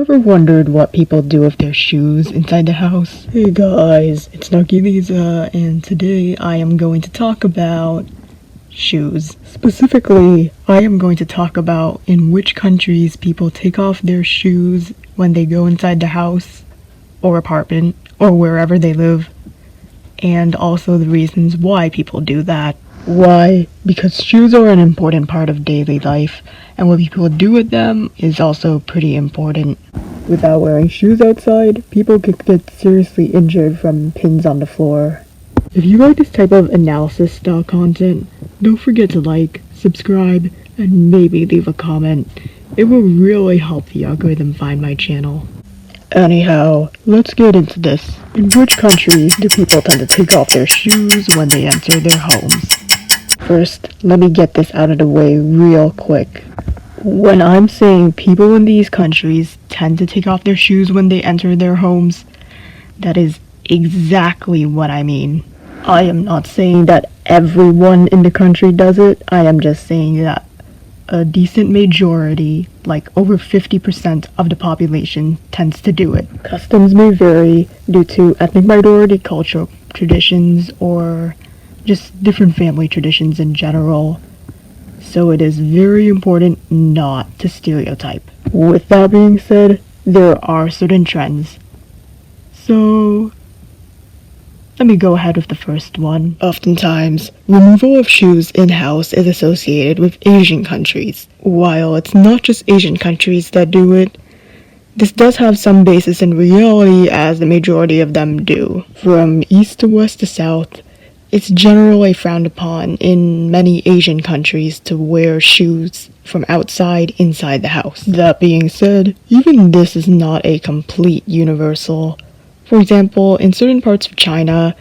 ever wondered what people do with their shoes inside the house? Hey guys, it's Nucky Lisa, and today I am going to talk about shoes. Specifically, I am going to talk about in which countries people take off their shoes when they go inside the house or apartment or wherever they live, and also the reasons why people do that. Why? Because shoes are an important part of daily life, and what people do with them is also pretty important. Without wearing shoes outside, people could get seriously injured from pins on the floor. If you like this type of analysis style content, don't forget to like, subscribe, and maybe leave a comment. It will really help the algorithm find my channel. Anyhow, let's get into this. In which countries do people tend to take off their shoes when they enter their homes? First, let me get this out of the way real quick. When I'm saying people in these countries tend to take off their shoes when they enter their homes, that is exactly what I mean. I am not saying that everyone in the country does it. I am just saying that a decent majority, like over 50% of the population, tends to do it. Customs may vary due to ethnic minority cultural traditions or just different family traditions in general. So it is very important not to stereotype. With that being said, there are certain trends. So let me go ahead with the first one. Oftentimes, removal of shoes in-house is associated with Asian countries. While it's not just Asian countries that do it, this does have some basis in reality as the majority of them do. From east to west to south, it's generally frowned upon in many Asian countries to wear shoes from outside inside the house. That being said, even this is not a complete universal. For example, in certain parts of China,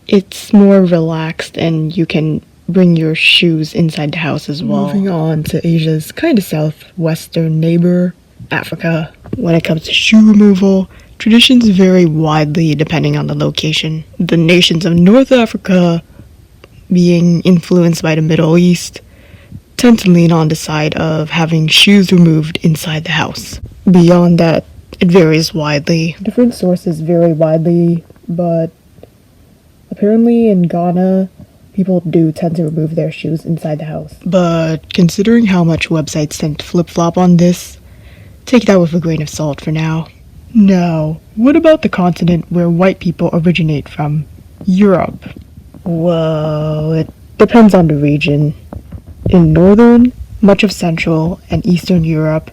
it's more relaxed and you can bring your shoes inside the house as well. Moving on to Asia's kind of southwestern neighbor, Africa. When it comes to shoe removal, traditions vary widely depending on the location. The nations of North Africa, being influenced by the Middle East, tend to lean on the side of having shoes removed inside the house. Beyond that, it varies widely. Different sources vary widely, but apparently in Ghana, people do tend to remove their shoes inside the house. But considering how much websites tend to flip-flop on this, take that with a grain of salt for now. Now, what about the continent where white people originate from? Europe. Well, it depends on the region. In northern, much of Central, and Eastern Europe,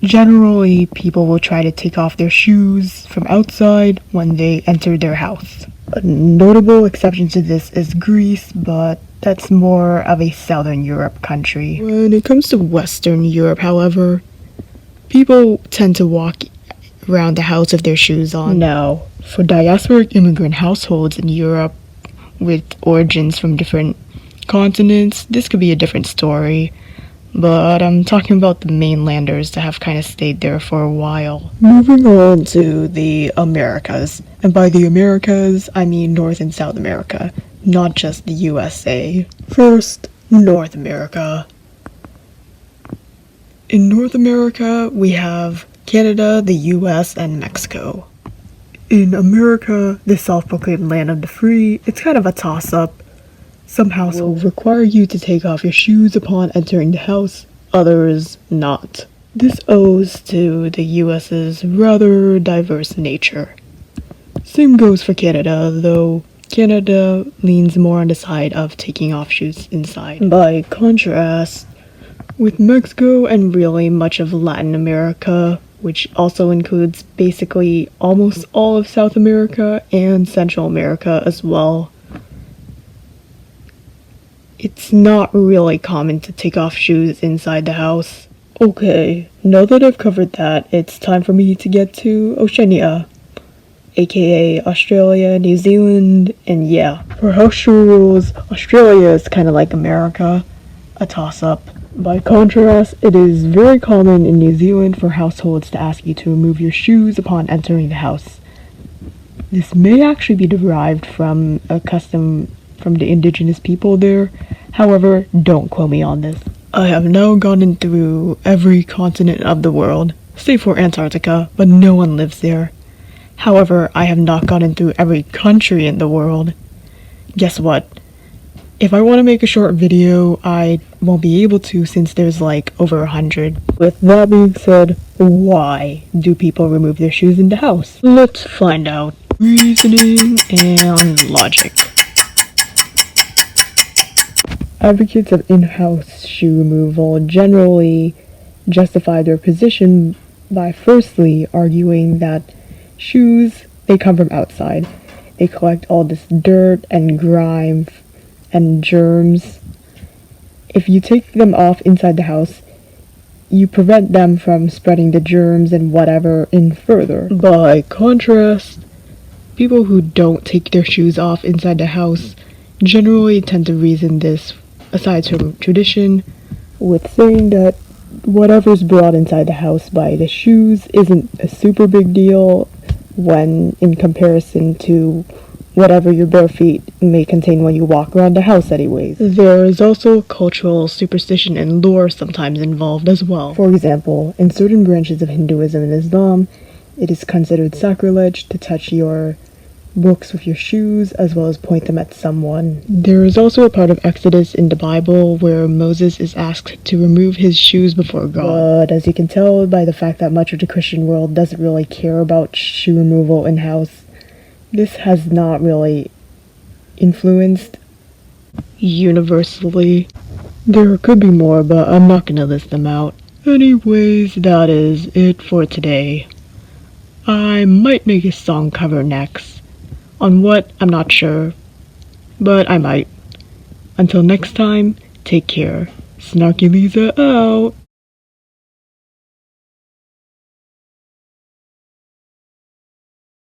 generally, people will try to take off their shoes from outside when they enter their house. A notable exception to this is Greece, but that's more of a Southern Europe country. When it comes to Western Europe, however, people tend to walk around the house with their shoes on. Now, for diasporic immigrant households in Europe with origins from different continents, this could be a different story. But I'm talking about the mainlanders that have kind of stayed there for a while. Moving on to the Americas. And by the Americas, I mean North and South America, not just the USA. First, North America. In North America, we have Canada, the US, and Mexico. In America, the self-proclaimed land of the free, it's kind of a toss-up. Some households require you to take off your shoes upon entering the house, others not. This owes to the US's rather diverse nature. Same goes for Canada, though Canada leans more on the side of taking off shoes inside. By contrast, with Mexico and really much of Latin America, which also includes basically almost all of South America and Central America as well, it's not really common to take off shoes inside the house. Okay, now that I've covered that, it's time for me to get to Oceania, aka Australia, New Zealand, and yeah. For house shoe rules, Australia is kind of like America, a toss-up. By contrast, it is very common in New Zealand for households to ask you to remove your shoes upon entering the house. This may actually be derived from a custom from the indigenous people there. However, don't quote me on this. I have now gone through every continent of the world, save for Antarctica, but no one lives there. However, I have not gotten through every country in the world. Guess what? If I want to make a short video, I won't be able to since there's like over 100. With that being said, why do people remove their shoes in the house? Let's find out. Reasoning and logic. Advocates of in-house shoe removal generally justify their position by firstly arguing that shoes, they come from outside. They collect all this dirt and grime and germs. If you take them off inside the house, you prevent them from spreading the germs and whatever in further. By contrast, people who don't take their shoes off inside the house generally tend to reason this, aside from tradition, with saying that whatever's brought inside the house by the shoes isn't a super big deal when in comparison to whatever your bare feet may contain when you walk around the house anyways. There is also cultural superstition and lore sometimes involved as well. For example, in certain branches of Hinduism and Islam, it is considered sacrilege to touch your books with your shoes as well as point them at someone. There is also a part of Exodus in the Bible where Moses is asked to remove his shoes before God. But as you can tell by the fact that much of the Christian world doesn't really care about shoe removal in-house, this has not really influenced universally. There could be more, but I'm not gonna list them out. Anyways, that is it for today. I might make a song cover next. On what, I'm not sure, but I might. Until next time, take care. Snarky Lisa out!